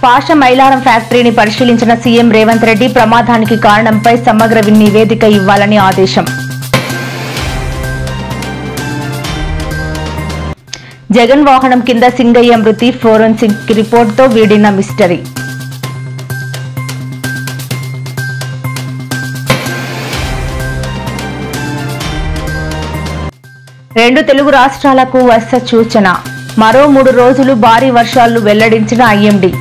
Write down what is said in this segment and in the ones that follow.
పాష మైలారం ఫ్యాక్టరీని పరిశీలించిన సీఎం రేవంత్ రెడ్డి ప్రమాదానికి కారణంపై సమగ్ర నివేదిక ఇవ్వాలని ఆదేశం. జగన్ వాహనం కింద సింగయ్య మృతి ఫోరెన్సిక్ రిపోర్టుతో వీడిన మిస్టరీ. రెండు తెలుగు రాష్ట్రాలకు వర్ష సూచన, మరో 3 రోజులు భారీ వర్షాలు వెల్లడించిన ఐఎండీ.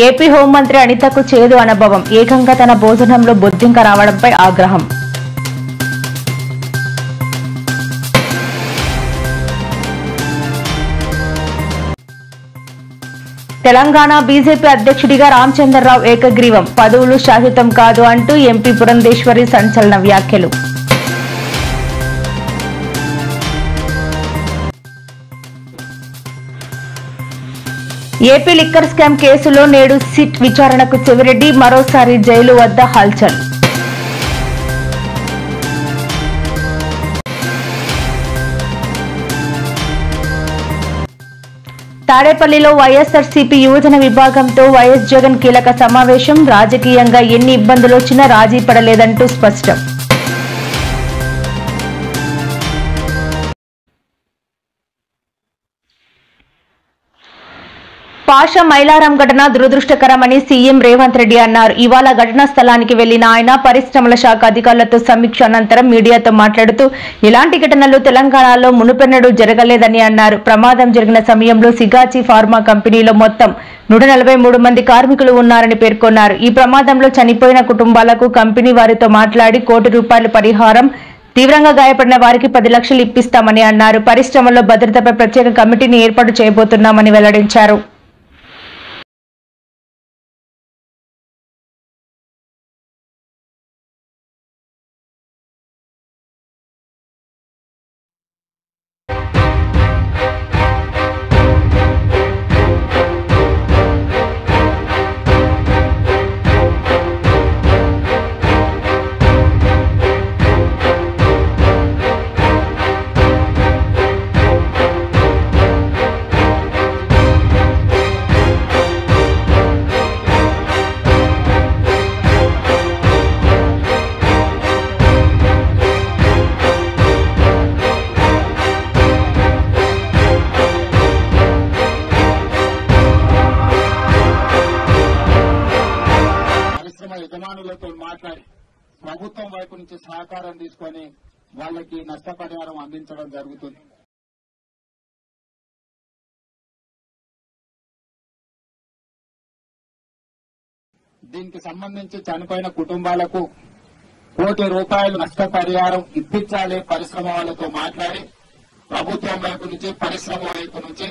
ఏపీ హోంమంత్రి అనితకు చేదు అనుభవం, ఏకంగా తన భోజనంలో బొద్దింక రావడంపై ఆగ్రహం. తెలంగాణ బీజేపీ అధ్యక్షుడిగా రామచంద్రరావు ఏకగ్రీవం, పదవులు శాశ్వతం కాదు అంటూ ఎంపీ పురంధేశ్వరి సంచలన వ్యాఖ్యలు. ఏపీ లిక్కర్ స్కామ్ కేసులో నేడు సిట్ విచారణకు చెవిరెడ్డి, మరోసారి జైలు వద్ద హల్చల్. తాడేపల్లిలో వైఎస్ఆర్సీపీ యువజన విభాగంతో వైఎస్ జగన్ కీలక సమావేశం, రాజకీయంగా ఎన్ని ఇబ్బందులొచ్చినా రాజీ పడలేదంటూ స్పష్టం. పాష మైలారం ఘటన దురదృష్టకరమని సీఎం రేవంత్ రెడ్డి అన్నారు. ఇవాళ ఘటనా స్థలానికి వెళ్లిన ఆయన పరిశ్రమల శాఖ అధికారులతో సమీక్ష అనంతరం మీడియాతో మాట్లాడుతూ ఇలాంటి ఘటనలు తెలంగాణలో మునుపెన్నడూ జరగలేదని అన్నారు. ప్రమాదం జరిగిన సమయంలో సిగాచి ఫార్మా కంపెనీలో మొత్తం 143 మంది కార్మికులు ఉన్నారని పేర్కొన్నారు. ఈ ప్రమాదంలో చనిపోయిన కుటుంబాలకు కంపెనీ వారితో మాట్లాడి ₹1 కోటి పరిహారం, తీవ్రంగా గాయపడిన వారికి 10 లక్షలు ఇప్పిస్తామని అన్నారు. పరిశ్రమలో భద్రతపై ప్రత్యేక కమిటీని ఏర్పాటు చేయబోతున్నామని వెల్లడించారు. యజమానులతో మాట్లాడి ప్రభుత్వం వైపు నుంచి సహకారం తీసుకొని వాళ్ళకి నష్టపరిహారం అందించడం జరుగుతుంది. దీనికి సంబంధించి చనిపోయిన కుటుంబాలకు ₹1 కోటి నష్టపరిహారం ఇప్పించాలి. పరిశ్రమ వాళ్ళతో మాట్లాడి ప్రభుత్వం వైపు నుంచి పరిశ్రమ వైపు నుంచి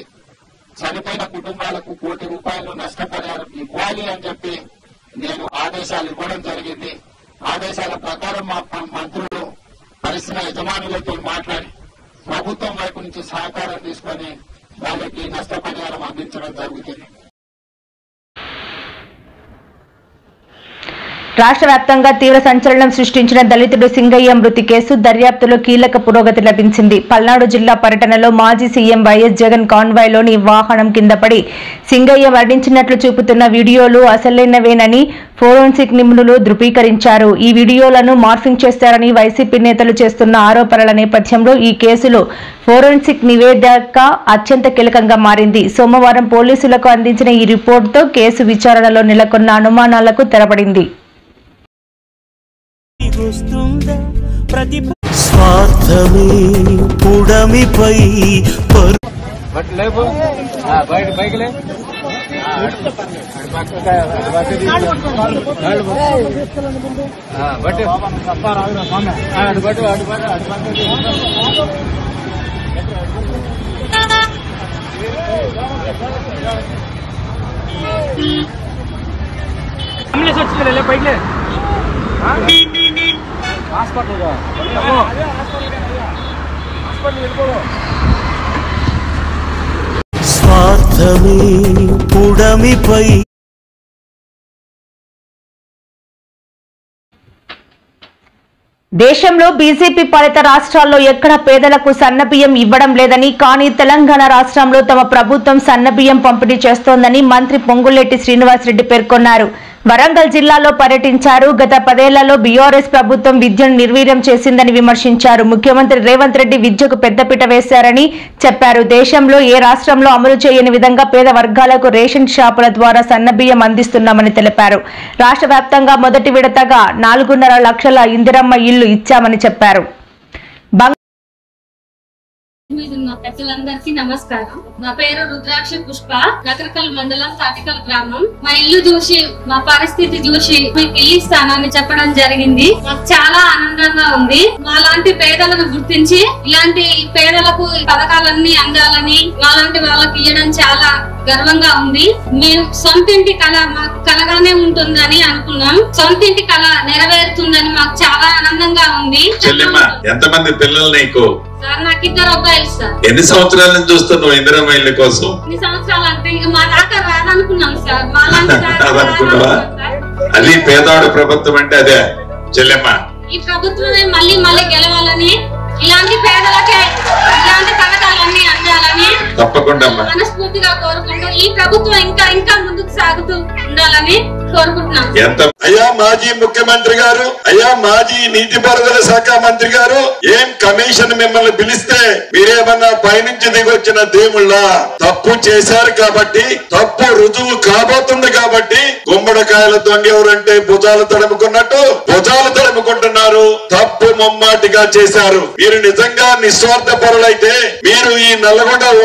చనిపోయిన కుటుంబాలకు ₹1 కోటి నష్టపరిహారం ఇవ్వాలి అని చెప్పి నేను ఆదేశాలు ఇవ్వడం జరిగింది. ఆదేశాల ప్రకారం మా మంత్రులు పరిశ్రమ యజమానులతో మాట్లాడి ప్రభుత్వం వైపు నుంచి సహకారం తీసుకొని వాళ్ళకి నష్టపరిహారం అందించడం జరుగుతుంది. రాష్ట్ర వ్యాప్తంగా తీవ్ర సంచలనం సృష్టించిన దళితుడు సింగయ్య మృతి కేసు దర్యాప్తులో కీలక పురోగతి లభించింది. పల్నాడు జిల్లా పర్యటనలో మాజీ సీఎం వైఎస్ జగన్ కాన్వాయ్లోని వాహనం కింద పడి సింగయ్య మరణించినట్లు చూపుతున్న వీడియోలు అసలైనవేనని ఫోరెన్సిక్ నిపుణులు ధృవీకరించారు. ఈ వీడియోలను మార్ఫింగ్ చేస్తారని వైసీపీ నేతలు చేస్తున్న ఆరోపణల నేపథ్యంలో ఈ కేసులో ఫోరెన్సిక్ నివేదిక అత్యంత కీలకంగా మారింది. సోమవారం పోలీసులకు అందించిన ఈ రిపోర్టుతో కేసు విచారణలో నెలకొన్న అనుమానాలకు తెరపడింది. స్వార్థమే పుడమిపై స్వార్థమే పుడమిపై దేశంలో బీజేపీ పాలిత రాష్ట్రాల్లో ఎక్కడ పేదలకు సన్నబియ్యం ఇవ్వడం లేదని, కానీ తెలంగాణ రాష్ట్రంలో తమ ప్రభుత్వం సన్నబియ్యం పంపిణీ చేస్తోందని మంత్రి పొంగులేటి శ్రీనివాసరెడ్డి పేర్కొన్నారు. వరంగల్ జిల్లాలో పర్యటించారు. గత 10 ఏళ్లలో బీఆర్ఎస్ ప్రభుత్వం విద్యను నిర్వీర్యం చేసిందని విమర్శించారు. ముఖ్యమంత్రి రేవంత్ రెడ్డి విద్యకు పెద్దపీట వేశారని చెప్పారు. దేశంలో ఏ రాష్ట్రంలో అమలు చేయని విధంగా పేద వర్గాలకు రేషన్ షాపుల ద్వారా సన్నబియ్యం అందిస్తున్నామని తెలిపారు. రాష్ట్ర వ్యాప్తంగా మొదటి విడతగా 4.5 లక్షల ఇందిరమ్మ ఇళ్లు ఇచ్చామని చెప్పారు. పెద్దలందరికీ నమస్కారం. నా పేరు రుద్రాక్ష పుష్ప. నకరకల్ మండలం తాటికల్ గ్రామం. మా ఇల్లు చూసి, మా పరిస్థితి చూసి మీకు ఇల్లు ఇస్తానని చెప్పడం జరిగింది. నాకు చాలా ఆనందంగా ఉంది. మాలాంటి పేదలను గుర్తించి ఇలాంటి పేదలకు పథకాలన్నీ అందాలని మాలాంటి వాళ్ళకి ఇవ్వడం చాలా గర్వంగా ఉంది. మేము సొంతింటి కళ మాకు కలగానే ఉంటుందని అనుకున్నాం. సొంతింటి కళ నెరవేరుతుందని మాకు చాలా ఆనందంగా ఉంది. ఎంతమంది పిల్లలు నీకు? సార్ నాకు 2 అబ్బాయిలు సార్. ఎన్ని సంవత్సరాల నుంచి చూస్తున్నావు ఇందిరమ్మ ఇళ్ళ కోసం? ఎన్ని సంవత్సరాలు అంటే ఇక మా దాకా రాదనుకున్నాం సార్. అది పేదవాడు ప్రభుత్వం అంటే అదే చెల్లెమ్మ. ఈ ప్రభుత్వమే మళ్ళీ మళ్ళీ గెలవాలని, ఇలాంటి పేదలకే ఇలాంటి పథకాలన్నీ అందాలని తప్పకుండా మనస్ఫూర్తిగా కోరుకుంటూ ఈ ప్రభుత్వం ఇంకా ఇంకా ముందుకు సాగుతూ ఉండాలని కోరుకుంటున్నాం. అయ్యా మాజీ ముఖ్యమంత్రి గారు, అయ్యా మాజీ నీటిపారుదల శాఖ మంత్రి గారు, ఏం కమిషన్ మిమ్మల్ని పిలిస్తే మీరేమన్నా పైనుంచి దిగొచ్చిన దేవుళ్ళ? తప్పు చేశారు కాబట్టి, తప్పు రుజువు కాబోతుంది కాబట్టి గుమ్మడికాయల దొంగ ఎవరంటే భుజాలు తడుముకున్నట్టు భుజాలు తడుముకుంటున్నారు. తప్పు ముమ్మాటిగా చేశారు. మీరు నిజంగా నిస్వార్థ పరులైతే మీరు ఈ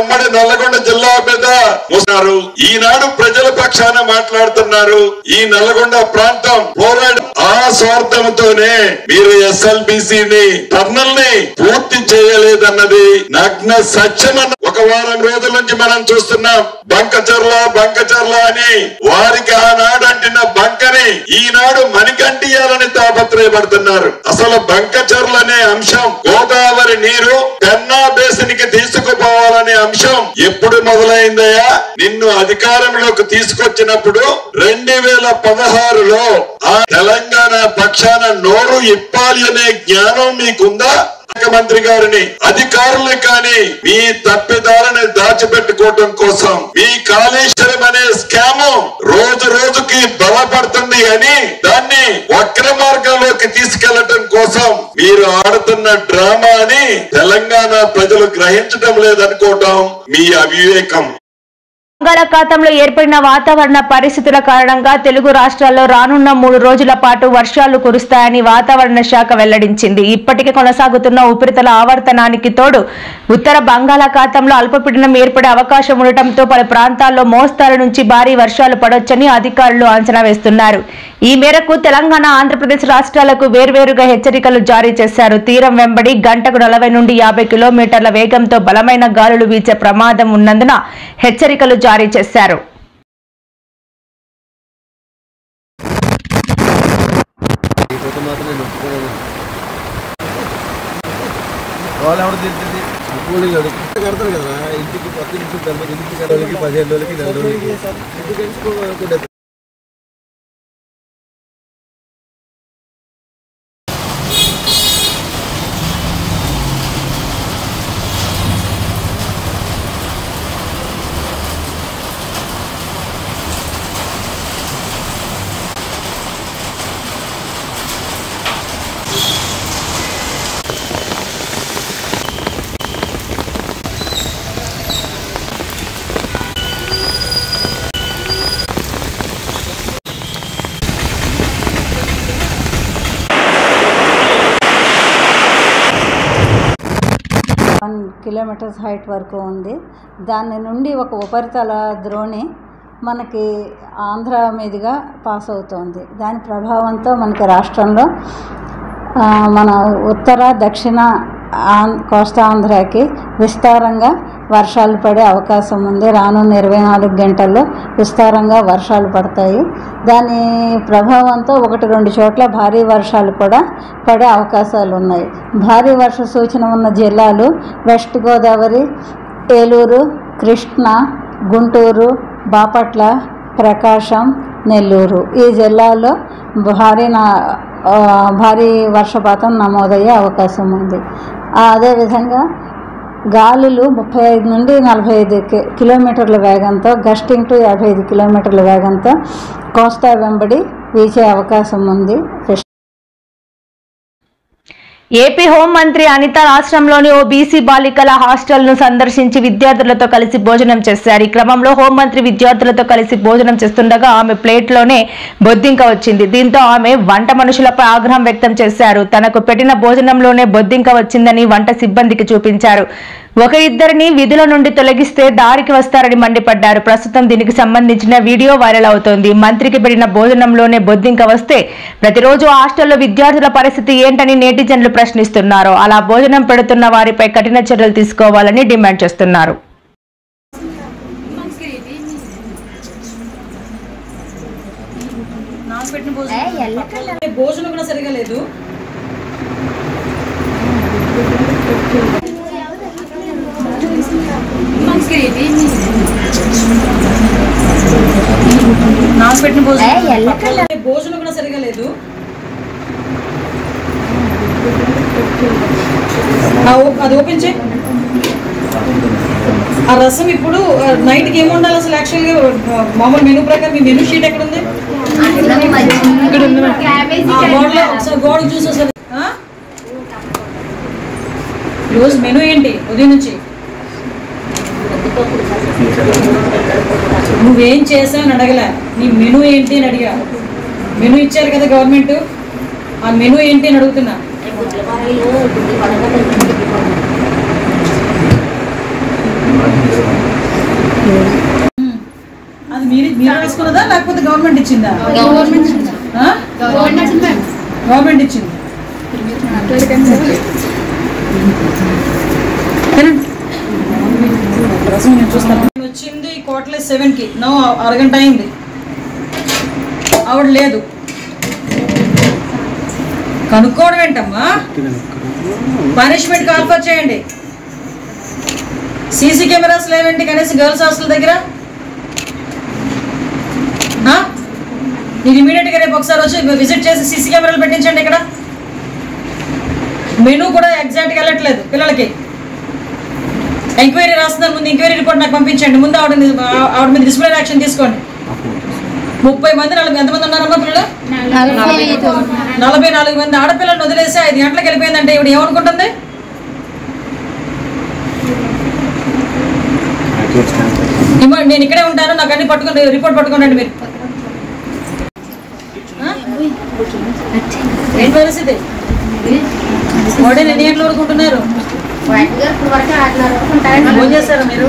ఉమ్మడి నల్లగొండ జిల్లా మీద మోసారు. ఈనాడు ప్రజల పక్షాన మాట్లాడుతున్నారు. ఈ నల్లగొండ ప్రాంతం పోరాడు ఆ స్వార్థంతోనే మీరు ఎస్ఎల్బిసిని టర్నల్ ని పూర్తి చేయలేదన్నది నగ్న సత్యమన్న. 1 వారం రోజుల నుంచి మనం చూస్తున్నాం. బంకచర్ల అని వారికి ఆనాడు అంటిన బంకని ఈనాడు మణికంటియాలని తాపత్రయపడుతున్నారు. అసలు బంకచర్ల అనే అంశం, గోదావరి నీరు పెన్నా బేసిన్ కి తీసుకుపోవాలనే అంశం ఎప్పుడు మొదలైందయ్యా? నిన్ను అధికారంలోకి తీసుకొచ్చినప్పుడు 2016లో ఆ తెలంగాణ పక్షాన నోరు ఇప్పాలి అనే జ్ఞానం మీకుందా? మంత్రి గారిని, అధికారులు కానీ మీ తప్పిదాలని దాచిపెట్టుకోవటం కోసం మీ కాళేశ్వరం అనే స్కామ్ రోజు రోజుకి బలపడుతుంది అని దాన్ని వక్ర మార్గంలోకి తీసుకెళ్లటం కోసం మీరు ఆడుతున్న డ్రామా అని తెలంగాణ ప్రజలు గ్రహించడం లేదనుకోవటం మీ అవివేకం. బంగాళాఖాతంలో ఏర్పడిన వాతావరణ పరిస్థితుల కారణంగా తెలుగు రాష్ట్రాల్లో రానున్న 3 రోజుల పాటు వర్షాలు కురుస్తాయని వాతావరణ శాఖ వెల్లడించింది. ఇప్పటికే కొనసాగుతున్న ఉపరితల ఆవర్తనానికి తోడు ఉత్తర బంగాళాఖాతంలో అల్పపీడనం ఏర్పడే అవకాశం ఉండటంతో పలు ప్రాంతాల్లో మోస్తారు నుంచి భారీ వర్షాలు పడొచ్చని అధికారులు అంచనా వేస్తున్నారు. ఈ మేరకు తెలంగాణ, ఆంధ్రప్రదేశ్ రాష్ట్రాలకు వేర్వేరుగా హెచ్చరికలు జారీ చేశారు. తీరం వెంబడి గంటకు 40 నుండి 50 కిలోమీటర్ల వేగంతో బలమైన గాలులు వీచే ప్రమాదం ఉన్నందున హెచ్చరికలు జారీ చేశారు. కిలోమీటర్స్ హైట్ వరకు ఉంది. దాని నుండి ఒక ఉపరితల ద్రోణి మనకి ఆంధ్ర మీదుగా పాస్ అవుతోంది. దాని ప్రభావంతో మనకి రాష్ట్రంలో మన ఉత్తర దక్షిణ కోస్తా ఆంధ్రాకి విస్తారంగా వర్షాలు పడే అవకాశం ఉంది. రానున్న 24 గంటల్లో విస్తారంగా వర్షాలు పడతాయి. దాని ప్రభావంతో 1-2 చోట్ల భారీ వర్షాలు కూడా పడే అవకాశాలు ఉన్నాయి. భారీ వర్ష సూచన ఉన్న జిల్లాలు వెస్ట్ గోదావరి, ఏలూరు, కృష్ణా, గుంటూరు, బాపట్ల, ప్రకాశం, నెల్లూరు ఈ జిల్లాలో భారీ వర్షపాతం నమోదయ్యే అవకాశం ఉంది. అదేవిధంగా గాలులు 35 నుండి 45 కిలోమీటర్ల వేగంతో గస్టింగ్ టు 55 కిలోమీటర్ల వేగంతో కోస్తా వెంబడి వీచే అవకాశం ఉంది. ఏపీ హోంమంత్రి అనిత రాష్ట్రంలోని ఓ బీసీ బాలికల హాస్టల్ను సందర్శించి విద్యార్థులతో కలిసి భోజనం చేశారు. ఈ క్రమంలో హోంమంత్రి విద్యార్థులతో కలిసి భోజనం చేస్తుండగా ఆమె ప్లేట్లోనే బొద్దింక వచ్చింది. దీంతో ఆమె వంట మనుషులపై ఆగ్రహం వ్యక్తం చేశారు. తనకు పెట్టిన భోజనంలోనే బొద్దింక వచ్చిందని వంట సిబ్బందికి చూపించారు. ఇద్దరిని విధుల నుండి తొలగిస్తే దారికి వస్తారని మండిపడ్డారు. ప్రస్తుతం దీనికి సంబంధించిన వీడియో వైరల్ అవుతోంది. మంత్రికి పెట్టిన భోజనంలోనే బొద్దింక వస్తే ప్రతిరోజు హాస్టల్లో విద్యార్థుల పరిస్థితి ఏంటని నెటిజన్లు ప్రశ్నిస్తున్నారు. అలా భోజనం పెడుతున్న వారిపై కఠిన చర్యలు తీసుకోవాలని డిమాండ్ చేస్తున్నారు. భోజనం కూడా సరిగా లేదు. నాకు పెట్టిన భోజనం కూడా సరిగా లేదు. అది ఓపెన్ చేయి. ఆ రసం ఇప్పుడు నైట్కి ఏమి ఉండాలి అసలు? యాక్చువల్గా మామూలు మెనూ ప్రకారం మీ మెనూ షీట్ ఎక్కడ ఉంది? ఇక్కడ ఉంది. ఒకసారి గోడకు చూసేసరి రోజు మెనూ ఏంటి ఉదయం నుంచి? నువ్వేం చేసావు అని అడగలే, నీ మెనూ ఏంటి అని అడిగా. మెనూ ఇచ్చారు కదా గవర్నమెంట్, ఆ మెనూ ఏంటి అని అడుగుతున్నా. అది మీరు రాసుకున్నదా లేకపోతే గవర్నమెంట్ ఇచ్చిందా? గవర్నమెంట్ ఇచ్చింది. వచ్చింది కోట్ల 7కి. నో అరగంట అయింది, ఆవిడ లేదు. కనుక్కోవడం ఏంటమ్మా? పనిష్మెంట్ కాల్ఫర్ చేయండి. సీసీ కెమెరాస్ లేవేంటి కనీసం గర్ల్స్ హాస్టల్ దగ్గర? మీరు ఇమీడియట్గా రేపు ఒకసారి వచ్చి విజిట్ చేసి సీసీ కెమెరాలు పెట్టించండి. ఇక్కడ మెనూ కూడా ఎగ్జాక్ట్గా వెళ్ళట్లేదు పిల్లలకి. ఎంక్వైరీ రాస్తున్నారు, ముందు ఎంక్వైరీ రిపోర్ట్ నాకు పంపించండి. ముందు ఆవిడ మీద డిసిప్లినరీ యాక్షన్ తీసుకోండి. 30 మంది ఎంతమంది ఉన్నారమ్మా పిల్లలు? 44 మంది ఆడపిల్లలను వదిలేసి 5 గంటలకు వెళ్ళిపోయిందంటే ఇవిడ ఏమనుకుంటుంది? నేను ఇక్కడే ఉంటాను, నాకు అన్ని పట్టుకుని రిపోర్ట్ పట్టుకోండి మీరు. ఏం పరిస్థితి? వాడే ఎన్ని గంటల వరకు ఉంటున్నారు? ఫోన్ చేస్తారా మీరు?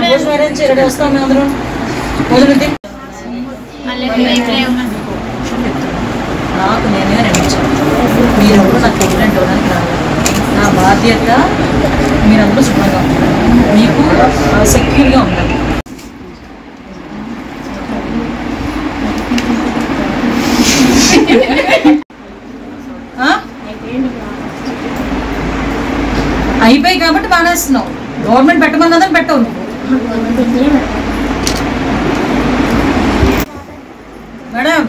భోజనం అరేంజ్ చేయండి, వస్తాం మేము అందరం. భోజనం నాకు నేనే అనిపించాను. మీరందరూ నాకు ప్రెగ్నెంట్ అవ్వడానికి రాలేదు. నా బాధ్యత మీరందరూ శుభ్రంగా ఉంటారు, మీకు సెక్యూర్గా ఉండాలి. అయిపోయి కాబట్టి మానేస్తున్నావు. గవర్నమెంట్ పెట్టమన్నదని పెట్టవు నువ్వు. మేడం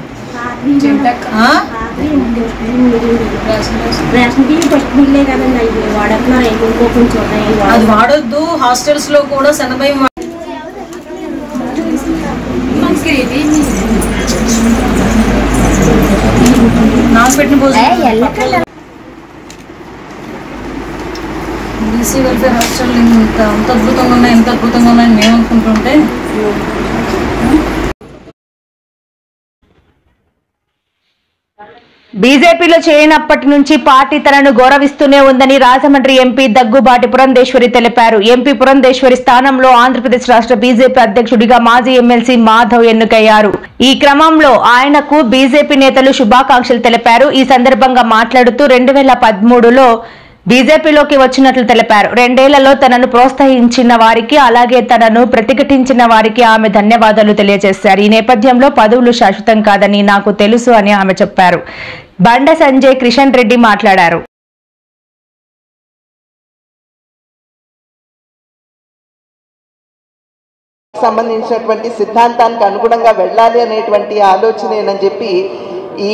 అది వాడొద్దు. హాస్టల్స్ లో కూడా సన్నబై నాకు పెట్టిన భోజనం. బీసీ వెల్ఫేర్ హాస్టల్ ఇంత అద్భుతంగా ఉన్నాయి, ఎంత అద్భుతంగా ఉన్నాయని మేము అనుకుంటుంటే బీజేపీలో చేరినప్పటి నుంచి పార్టీ తనను గౌరవిస్తూనే ఉందని రాజమండ్రి ఎంపీ దగ్గుబాటి పురంధేశ్వరి తెలిపారు. ఎంపీ పురంధేశ్వరి స్థానంలో ఆంధ్రప్రదేశ్ రాష్ట్ర బీజేపీ అధ్యక్షుడిగా మాజీ ఎమ్మెల్సీ మాధవ్ ఎన్నికయ్యారు. ఈ క్రమంలో ఆయనకు బీజేపీ నేతలు శుభాకాంక్షలు తెలిపారు. ఈ సందర్భంగా మాట్లాడుతూ 2013లో బీజేపీలోకి వచ్చినట్లు తెలిపారు. 2 ఏళ్లలో తనను ప్రోత్సహించిన వారికి, అలాగే తనను ప్రతిఘటించిన వారికి ఆమె ధన్యవాదాలు తెలియజేశారు. ఈ నేపథ్యంలో పదవులు శాశ్వతం కాదని నాకు తెలుసు అని ఆమె చెప్పారు. బండ సంజయ్ కిషన్ రెడ్డి మాట్లాడారు. సంబంధించినటువంటి సిద్ధాంతానికి అనుగుణంగా వెళ్ళాలి అనేటువంటి ఆలోచనేనని చెప్పి ఈ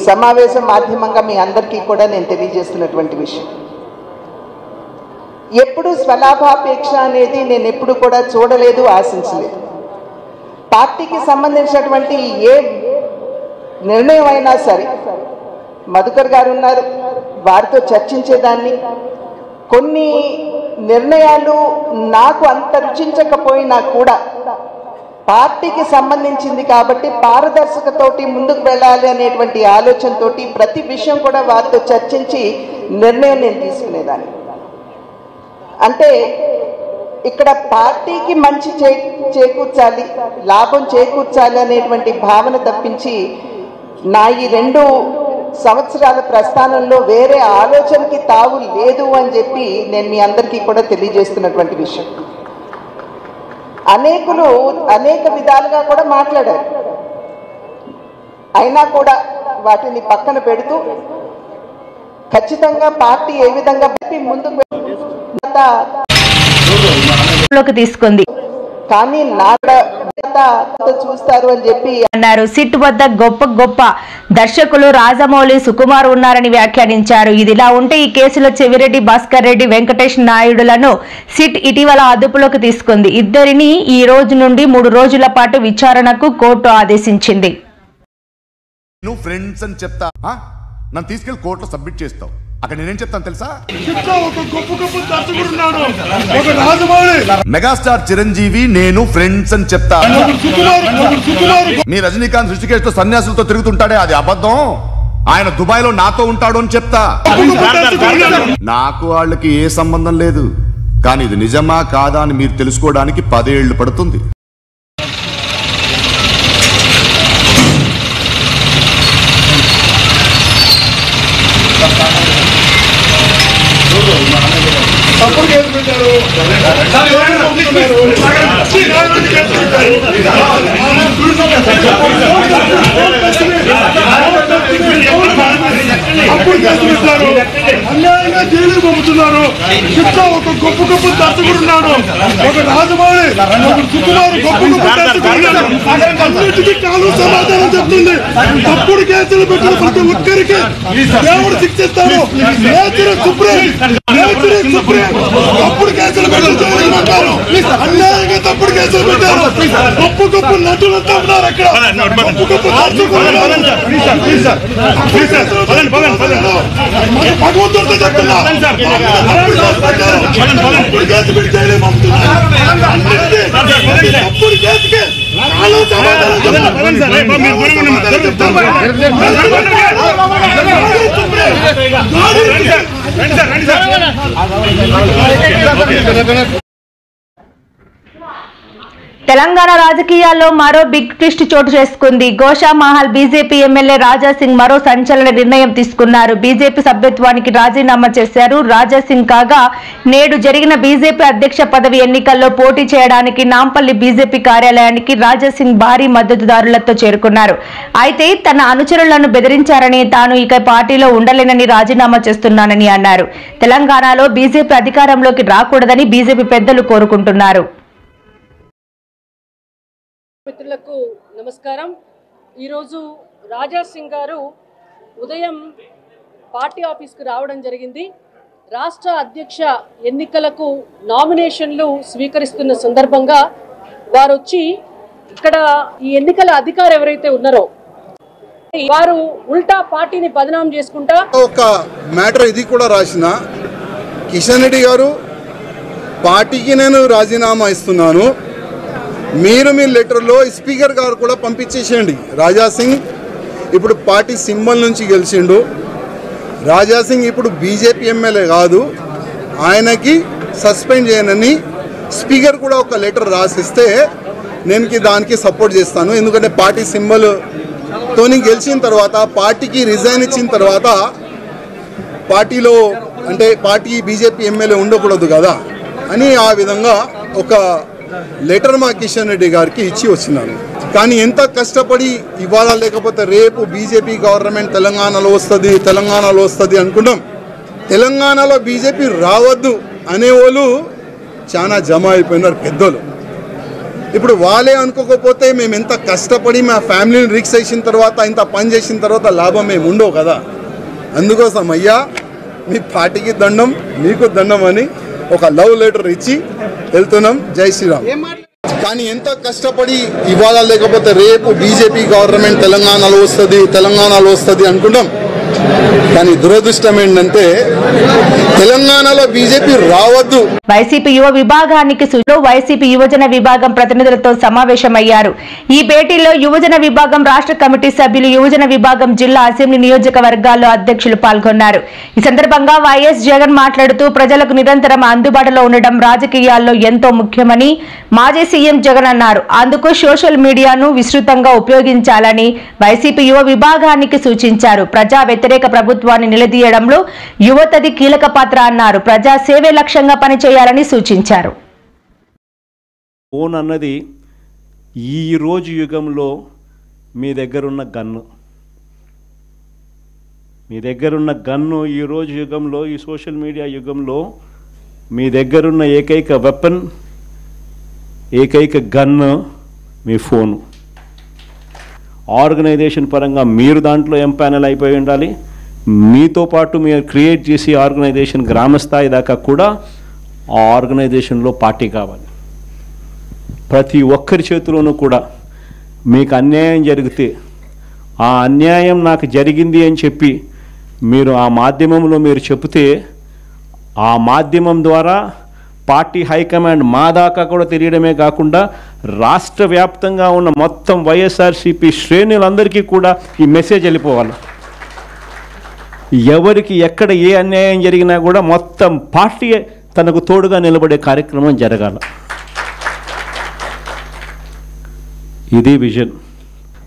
సమావేశం మాధ్యమంగా మీ అందరికీ కూడా నేను తెలియజేస్తున్నటువంటి విషయం. ఎప్పుడు స్వలాభాపేక్ష అనేది నేను ఎప్పుడు కూడా చూడలేదు, ఆశించలేదు. పార్టీకి సంబంధించినటువంటి ఏ నిర్ణయం అయినా సరే, మధుకర్ గారు ఉన్నారు, వారితో చర్చించేదాన్ని. కొన్ని నిర్ణయాలు నాకు అంత రుచించకపోయినా కూడా పార్టీకి సంబంధించింది కాబట్టి పారదర్శకతోటి ముందుకు వెళ్ళాలి అనేటువంటి ఆలోచనతోటి ప్రతి విషయం కూడా వారితో చర్చించి నిర్ణయం నేను తీసుకునేదాన్ని. అంటే ఇక్కడ పార్టీకి మంచి చేకూర్చాలి, లాభం చేకూర్చాలి అనేటువంటి భావన తప్పించి నా ఈ 2 సంవత్సరాల ప్రస్థానంలో వేరే ఆలోచనకి తావు లేదు అని చెప్పి నేను మీ అందరికీ కూడా తెలియజేస్తున్నటువంటి విషయం. అనేకులు అనేక విధాలుగా కూడా మాట్లాడారు, అయినా కూడా వాటిని పక్కన పెడుతూ ఖచ్చితంగా పార్టీ ఏ విధంగా ముందుకు తీసుకుంది కానీ చూస్తారు అని చెప్పి అన్నారు. సిట్ వద్ద గొప్ప గొప్ప దర్శకులు రాజమౌళి, సుకుమార్ ఉన్నారని వ్యాఖ్యానించారు. ఇదిలా ఉంటే ఈ కేసులో చెవిరెడ్డి, భాస్కర్ రెడ్డి, వెంకటేష్ నాయుడులను సిట్ ఇటీవల అదుపులోకి తీసుకుంది. ఇద్దరిని ఈ రోజు నుండి 3 రోజుల పాటు విచారణకు కోర్టు ఆదేశించింది. ఫ్రెండ్స్ అని చెప్తా, నన్ను తీసుకెళ్లి కోర్టులో సబ్మిట్ చేస్తావు. అక్కడ నేనేం చెప్తాను తెలుసా? మెగాస్టార్ చిరంజీవి నేను ఫ్రెండ్స్ అని చెప్తా. మీ రజనీకాంత్ ఋషికేశ్తో సన్యాసులతో తిరుగుతుంటాడే, అది అబద్ధం. ఆయన దుబాయ్ లో నాతో ఉంటాడు అని చెప్తా. నాకు వాళ్ళకి ఏ సంబంధం లేదు. కానీ ఇది నిజమా కాదా అని మీరు తెలుసుకోవడానికి 10 ఏళ్లు పడుతుంది. తప్పుడు కేసు పెట్టారు. అప్పుడు కేసు పెట్టారు, అన్యాయంగా జైలుకు పంపుతున్నారు. చుట్టూ ఒక గొప్ప గొప్ప దర్శకుడున్నాడు, ఒక రాజమౌళి, ఒక సుకుమార్, గొప్ప గొప్ప దర్శకుడున్నాడు. అన్నిటికీ కాలు సమాధానం చెప్తుంది. తప్పుడు కేసులు పెట్టిన ప్రతి ఒక్కరికి దేవుడు శిక్షిస్తాడు. తప్పుడు కేసులు పెట్టారు, అన్యాయంగా తప్పుడు కేసులు పెట్టారు. గొప్ప గొప్ప నటులంతా ఉన్నారు అక్కడ, గొప్ప గొప్ప భగవంతుడితో చెప్తున్నా. తప్పుడు కేసు పెట్టి జైలు పంపుతున్నారు. తప్పుడు కేసుకి తెలంగాణ రాజకీయాల్లో మరో బిగ్ ట్విస్ట్ చోటు చేసుకుంది. గోషామహల్ బీజేపీ ఎమ్మెల్యే రాజాసింగ్ మరో సంచలన నిర్ణయం తీసుకున్నారు. బీజేపీ సభ్యత్వానికి రాజీనామా చేశారు. రాజాసింగ్ కాగా నేడు జరిగిన బీజేపీ అధ్యక్ష పదవి ఎన్నికల్లో పోటీ చేయడానికి నాంపల్లి బీజేపీ కార్యాలయానికి రాజాసింగ్ భారీ మద్దతుదారులతో చేరుకున్నారు. అయితే తన అనుచరులను బెదిరించారని, తాను ఇక పార్టీలో ఉండలేనని రాజీనామా చేస్తున్నానని అన్నారు. తెలంగాణలో బీజేపీ అధికారంలోకి రాకూడదని బీజేపీ పెద్దలు కోరుకుంటున్నారు. మిత్రులకు నమస్కారం. ఈరోజు రాజాసింగ్ గారు ఉదయం పార్టీ ఆఫీస్కు రావడం జరిగింది. రాష్ట్ర అధ్యక్ష ఎన్నికలకు నామినేషన్లు స్వీకరిస్తున్న సందర్భంగా వారు వచ్చి ఇక్కడ ఈ ఎన్నికల అధికారి ఎవరైతే ఉన్నారో వారు ఉల్టా పార్టీని బదనాం చేసుకుంటా ఒక మ్యాటర్ ఇది కూడా రాసిన కిషన్ రెడ్డి గారు, పార్టీకి నేను రాజీనామా ఇస్తున్నాను, మీరు మీ లెటర్లో స్పీకర్ గారు కూడా పంపించేసేయండి. రాజాసింగ్ ఇప్పుడు పార్టీ సింబల్ నుంచి గెలిచిండు. రాజాసింగ్ ఇప్పుడు బీజేపీ ఎమ్మెల్యే కాదు, ఆయనకి సస్పెండ్ చేయనని స్పీకర్ కూడా ఒక లెటర్ రాసిస్తే నేను దానికి సపోర్ట్ చేస్తాను. ఎందుకంటే పార్టీ సింబల్తోని గెలిచిన తర్వాత, పార్టీకి రిజైన్ ఇచ్చిన తర్వాత పార్టీలో అంటే పార్టీ బీజేపీ ఎమ్మెల్యే ఉండకూడదు కదా అని ఆ విధంగా ఒక లెటర్ మా కిషన్ రెడ్డి గారికి ఇచ్చి వచ్చినాను. కానీ ఎంత కష్టపడి ఇవాళ లేకపోతే రేపు బీజేపీ గవర్నమెంట్ తెలంగాణలో వస్తుంది అనుకున్నాం. తెలంగాణలో బీజేపీ రావద్దు అనేవాళ్ళు చాలా జమ అయిపోయినారు పెద్దలు. ఇప్పుడు వాళ్ళే అనుకోకపోతే మేము ఎంత కష్టపడి మా ఫ్యామిలీని రిక్స్ చేసిన తర్వాత ఇంత పని చేసిన తర్వాత లాభం మేము ఉండవు కదా. అందుకోసం అయ్యా మీ పార్టీకి దండం మీకు దండం అని ఒక లవ్ లెటర్ ఇచ్చి వెళ్తున్నాం. జై శ్రీరామ్. కానీ ఎంత కష్టపడి ఇవాళ లేకపోతే రేపు బీజేపీ గవర్నమెంట్ తెలంగాణలో వస్తుంది అనుకుంటాం. కానీ దురదృష్టం ఏంటంటే తెలంగాణలో బీజేపీ రావద్దు. వైసీపీ యువ విభాగానికి వైసీపీ యువజన విభాగం ప్రతినిధులతో సమావేశమయ్యారు. ఈ భేటీలో యువజన విభాగం రాష్ట్ర కమిటీ సభ్యులు, యువజన విభాగం జిల్లా అసెంబ్లీ నియోజకవర్గాల్లో అధ్యక్షులు పాల్గొన్నారు. ఈ సందర్భంగా వైఎస్ జగన్ మాట్లాడుతూ ప్రజలకు నిరంతరం అందుబాటులో ఉండడం రాజకీయాల్లో ఎంతో ముఖ్యమని మాజీ సీఎం జగన్ అన్నారు. అందుకు సోషల్ మీడియాను విస్తృతంగా ఉపయోగించాలని వైసీపీ యువ విభాగానికి సూచించారు. ప్రజా వ్యతిరేక ప్రభుత్వాన్ని నిలదీయడంలో యువతది కీలక పాత్ర అన్నారు. ప్రజా సేవే లక్ష్యంగా పనిచేయాలని సూచించారు. ఫోన్ అన్నది ఈ రోజు యుగంలో మీ దగ్గరున్న గన్ను ఈ రోజు యుగంలో, ఈ సోషల్ మీడియా యుగంలో మీ దగ్గరున్న ఏకైక వెపన్, ఏకైక గన్ను మీ ఫోను. ఆర్గనైజేషన్ పరంగా మీరు దాంట్లో ఎంపానల్ అయిపోయి ఉండాలి. మీతో పాటు మీరు క్రియేట్ చేసి ఆర్గనైజేషన్ గ్రామస్థాయి దాకా కూడా ఆ ఆర్గనైజేషన్లో పార్టీ కావాలి. ప్రతి ఒక్కరి చేతిలోనూ కూడా మీకు అన్యాయం జరిగితే ఆ అన్యాయం నాకు జరిగింది అని చెప్పి మీరు ఆ మాధ్యమంలో మీరు చెబితే ఆ మాధ్యమం ద్వారా పార్టీ హైకమాండ్ మా దాకా కూడా తెలియడమే కాకుండా రాష్ట్ర వ్యాప్తంగా ఉన్న మొత్తం వైఎస్ఆర్సీపీ శ్రేణులందరికీ కూడా ఈ మెసేజ్ వెళ్ళిపోవాలి. ఎవరికి ఎక్కడ ఏ అన్యాయం జరిగినా కూడా మొత్తం పార్టీ తనకు తోడుగా నిలబడే కార్యక్రమం జరగాల. ఇది విజన్.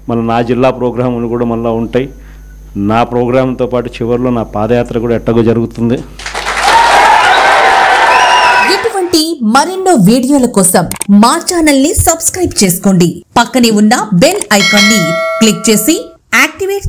మళ్ళీ నా జిల్లా ప్రోగ్రాములు కూడా మళ్ళీ ఉంటాయి. నా ప్రోగ్రాంతో పాటు చివరిలో నా పాదయాత్ర కూడా ఎట్టగో జరుగుతుంది. ఇటువంటి మరెన్నో వీడియోల కోసం మా ఛానల్ ని సబ్స్క్రైబ్ చేసుకోండి. పక్కనే ఉన్న బెల్ ఐకాన్ ని క్లిక్ చేసి యాక్టివేట్